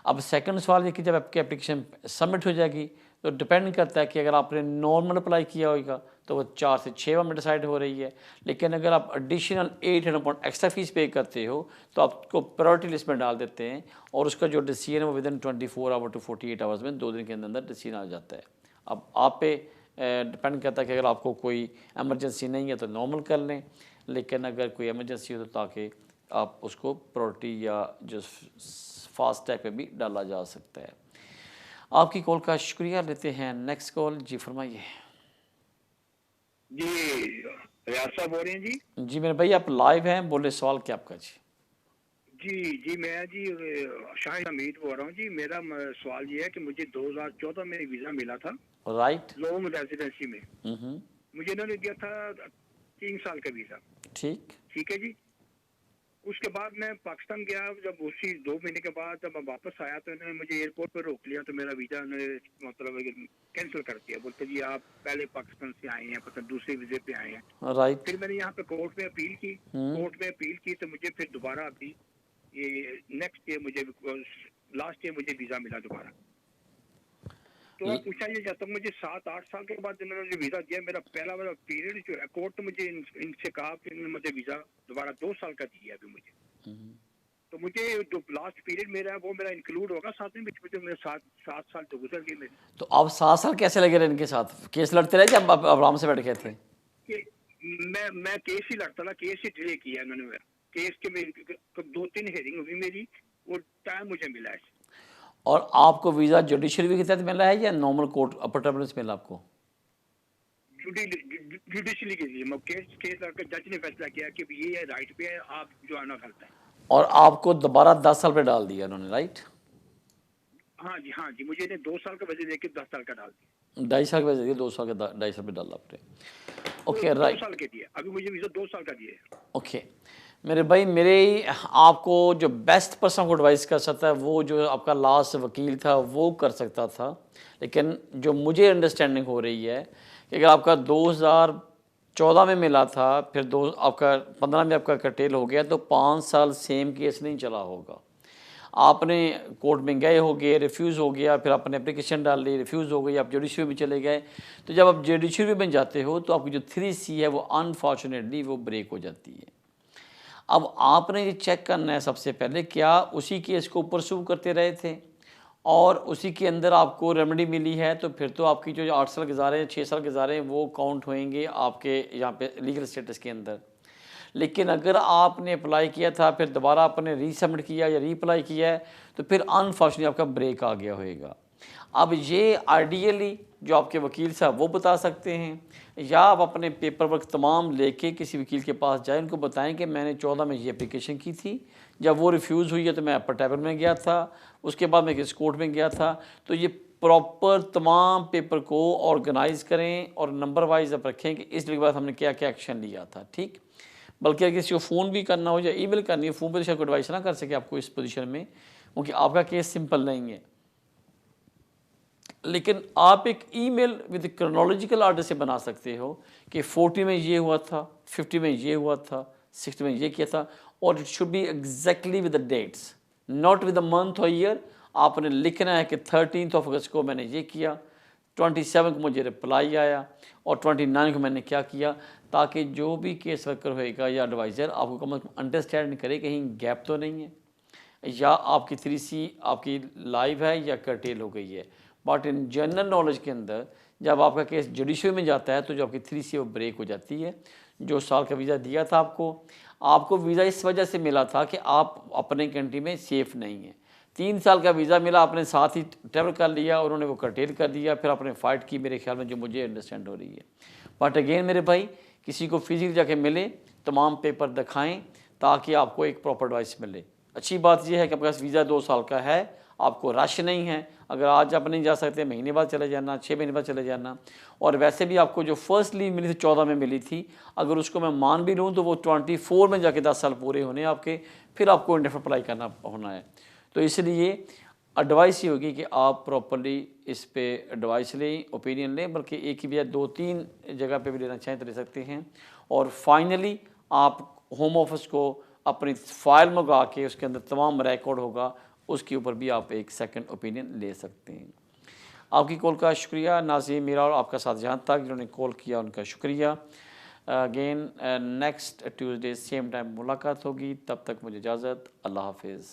अब सेकंड सवाल ये कि जब आपकी एप्लीकेशन सबमिट हो जाएगी तो डिपेंड करता है कि अगर आपने नॉर्मल अप्लाई किया होगा तो वो 4 से 6 में डिसाइड हो रही है, लेकिन अगर आप एडिशनल 800 पाउंड एक्स्ट्रा फीस पे करते हो तो आपको प्रायोरिटी लिस्ट में डाल देते हैं और उसका जो डिसीजन है वो within 24 hour to 48 hours में, 2 दिन के अंदर डिसीजन आ जाता है। अब आप पे डिपेंड करता है कि अगर आपको कोई एमरजेंसी नहीं है तो नॉर्मल कर लें, लेकिन अगर कोई एमरजेंसी हो तो ताकि आप उसको प्रायोरिटी या जो फास्ट टैग पे भी डाला जा सकता है। आपकी कॉल का शुक्रिया, लेते हैं नेक्स्ट कॉल। जी फरमाइए। जी रियाज साहब बोल रहे हैं जी? जी मेरे भाई आप लाइव हैं, बोले सवाल क्या आपका? जी मैं जी शाहिद हमीद बोल रहा हूँ जी। मेरा सवाल ये है कि मुझे 2014 में वीज़ा मिला था, राइट, लॉन्ग रेजिडेंसी में। मुझे इन्होंने दिया था 3 साल का वीज़ा, ठीक है जी। उसके बाद मैं पाकिस्तान गया, जब उसी 2 महीने के बाद जब मैं वापस आया तो इन्होंने मुझे एयरपोर्ट पर रोक लिया, तो मेरा वीज़ा मतलब कैंसिल कर दिया। बोलते जी आप पहले पाकिस्तान से आए हैं, पता दूसरे वीज़े पे आए हैं, राइट। फिर मैंने यहाँ पे कोर्ट में अपील की, तो मुझे फिर दोबारा अभी ये नेक्स्ट ईयर मुझे लास्ट ईयर मुझे वीज़ा मिला दोबारा। तो मैं पूछा ये जाता हूँ, मुझे 7-8 साल के बाद इन्होंने जो वीज़ा दिया, मेरा पहला वाला पीरियड जो है, कोर्ट ने मुझे इनसे कहा कि इन्होंने मुझे वीज़ा दोबारा 2 साल का दिया अभी मुझे। तो मुझे जो लास्ट पीरियड मेरा है वो मेरा इंक्लूड होगा साथ में, मुझे मेरे 7 साल तो गुजर गए मेरे। तो आप 7 साल कैसे लगे रहे इनके साथ? केस लड़ते रहे जब आप आराम से बैठ गए थे? मैं केस ही लड़ता था, केस ही डिले किया इन्होंने मेरा। केस के मेरी 2-3 हेयरिंग हुई मेरी, वो टाइम मुझे मिला है। और आपको वीज़ा जुडिशरी के तहत मिला है या नॉर्मल कोर्ट अपर ट्रिब्यूनल मिला आपको? जुडिशरी के लिए केस लड़कर जज ने फैसला किया कि ये राइट पे है, आप जो आना गलत है। और आपको दोबारा 10 साल पे डाल दिया उन्होंने, राइट? हाँ जी, मुझे ने 2 साल का वजन लेके 10 साल का डाल दिया। 2.5 साल का वजह 2 साल का 2.5 साल पे डाला आपने। Okay 2 right. साल के दिए, अभी मुझे वीजा 2 साल का दिए। ओके मेरे भाई, मेरे आपको जो बेस्ट पर्सन को एडवाइस कर सकता है वो जो आपका लास्ट वकील था वो कर सकता था, लेकिन जो मुझे अंडरस्टैंडिंग हो रही है कि अगर आपका 2014 में मिला था, फिर आपका 15 में आपका कटेल हो गया, तो 5 साल सेम केस नहीं चला होगा। आपने कोर्ट में गए होगे, रिफ्यूज़ हो गया, फिर आपने एप्लीकेशन डाल ली, रिफ्यूज़ हो गई, आप जुडिशरी में चले गए। तो जब आप जुडिशरी में जाते हो तो आपकी जो 3C है वो अनफॉर्चुनेटली वो ब्रेक हो जाती है। अब आपने ये चेक करना है सबसे पहले, क्या उसी केस को परस्यू करते रहे थे और उसी के अंदर आपको रेमेडी मिली है, तो फिर तो आपकी जो 8 साल गुजारे हैं, 6 साल गुजारे हैं, वो काउंट होएंगे आपके यहाँ पे लीगल स्टेटस के अंदर। लेकिन अगर आपने अप्लाई किया था, फिर दोबारा आपने रीसबमिट किया या रीअप्लाई किया है, तो फिर अनफॉर्चुनेटली आपका ब्रेक आ गया होएगा। अब ये आइडियली जो आपके वकील साहब वो बता सकते हैं, या आप अपने पेपर वर्क तमाम लेके किसी वकील के पास जाएं, उनको बताएं कि मैंने 14 में ये एप्लीकेशन की थी, जब वो रिफ्यूज़ हुई है तो मैं अपर ट्राइब्यूनल में गया था, उसके बाद मैं किस कोर्ट में गया था। तो ये प्रॉपर तमाम पेपर को ऑर्गेनाइज़ करें और नंबर वाइज आप रखें कि इस के बाद हमने क्या क्या एक्शन लिया था। ठीक, बल्कि अगर किसी को फ़ोन भी करना हो या ईमेल करनी है, फ़ोन पर शायद एडवाइस ना कर सके आपको इस पोजीशन में, क्योंकि आपका केस सिंपल नहीं है। लेकिन आप एक ईमेल विद क्रोनोलॉजिकल आर्डर से बना सकते हो कि 40 में ये हुआ था, 50 में ये हुआ था, 60 में ये किया था, और it should be exactly with the dates, not with the month और ईयर। आपने लिखना है कि 13 अगस्त को मैंने ये किया, 27 को मुझे रिप्लाई आया, और 29 को मैंने क्या किया, ताकि जो भी केस वर्कर होएगा या एडवाइज़र आपको कम से कम अंडरस्टैंड करे कहीं गैप तो नहीं है, या आपकी 3C आपकी लाइव है या कर्टेल हो गई है। बट इन जनरल नॉलेज के अंदर जब आपका केस जुडिशरी में जाता है तो जो आपकी 3C वो ब्रेक हो जाती है। जो साल का वीज़ा दिया था आपको वीज़ा इस वजह से मिला था कि आप अपने कंट्री में सेफ़ नहीं हैं। 3 साल का वीज़ा मिला, आपने साथ ही ट्रैवल कर लिया, उन्होंने वो कर्टेल कर दिया, फिर आपने फ़ाइट की, मेरे ख्याल में जो मुझे अंडरस्टैंड हो रही है। बट अगेन मेरे भाई, किसी को फिजिकली जाके मिले, तमाम पेपर दिखाएं ताकि आपको एक प्रॉपर एडवाइस मिले। अच्छी बात यह है कि आपके पास वीज़ा 2 साल का है, आपको रश नहीं है। अगर आज आप नहीं जा सकते, महीने बाद चले जाना, 6 महीने बाद चले जाना। और वैसे भी आपको जो फर्स्ट लीव मिली थी 14 में मिली थी, अगर उसको मैं मान भी लूँ तो वो 24 में जाके 10 साल पूरे होने आपके, फिर आपको इंडेफिनिट अप्लाई करना होना है। तो इसलिए एडवाइस ये होगी कि आप प्रॉपर्ली इस पे एडवाइस लें, ओपिनियन लें, बल्कि एक ही बजाय 2-3 जगह पे भी लेना चाहें तो ले सकते हैं। और फाइनली आप होम ऑफिस को अपनी फ़ाइल मंगा के उसके अंदर तमाम रिकॉर्ड होगा, उसके ऊपर भी आप एक सेकंड ओपिनियन ले सकते हैं। आपकी कॉल का शुक्रिया नाज़ीम मीरा, और आपका साथ जहाँ तक जिन्होंने कॉल किया उनका शुक्रिया। Again next Tuesday same time मुलाकात होगी, तब तक मुझे इजाज़त, अल्लाह हाफिज़।